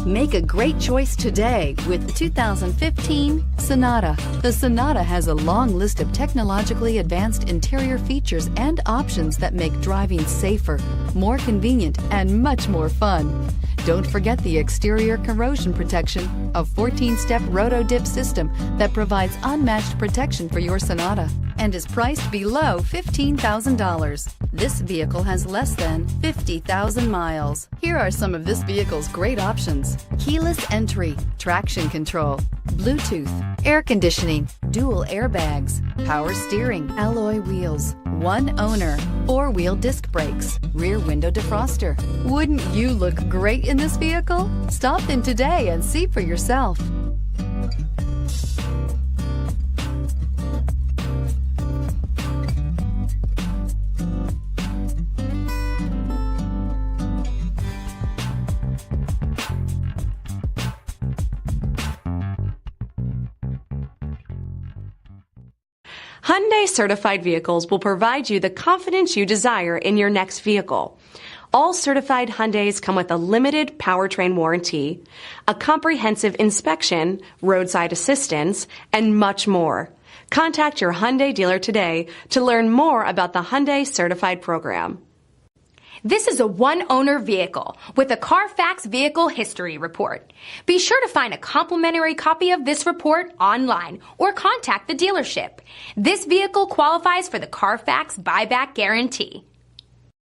Make a great choice today with the 2015 Sonata. The Sonata has a long list of technologically advanced interior features and options that make driving safer, more convenient, and much more fun. Don't forget the exterior corrosion protection, a 14-step roto-dip system that provides unmatched protection for your Sonata and is priced below $15,000. This vehicle has less than 50,000 miles. Here are some of this vehicle's great options: keyless entry, traction control, Bluetooth, air conditioning, dual airbags, power steering, alloy wheels, one owner, four-wheel disc brakes, rear window defroster. Wouldn't you look great in this vehicle? Stop in today and see for yourself. Hyundai certified vehicles will provide you the confidence you desire in your next vehicle. All certified Hyundais come with a limited powertrain warranty, a comprehensive inspection, roadside assistance, and much more. Contact your Hyundai dealer today to learn more about the Hyundai certified program. This is a one-owner vehicle with a CARFAX Vehicle History Report. Be sure to find a complimentary copy of this report online or contact the dealership. This vehicle qualifies for the CARFAX Buyback Guarantee.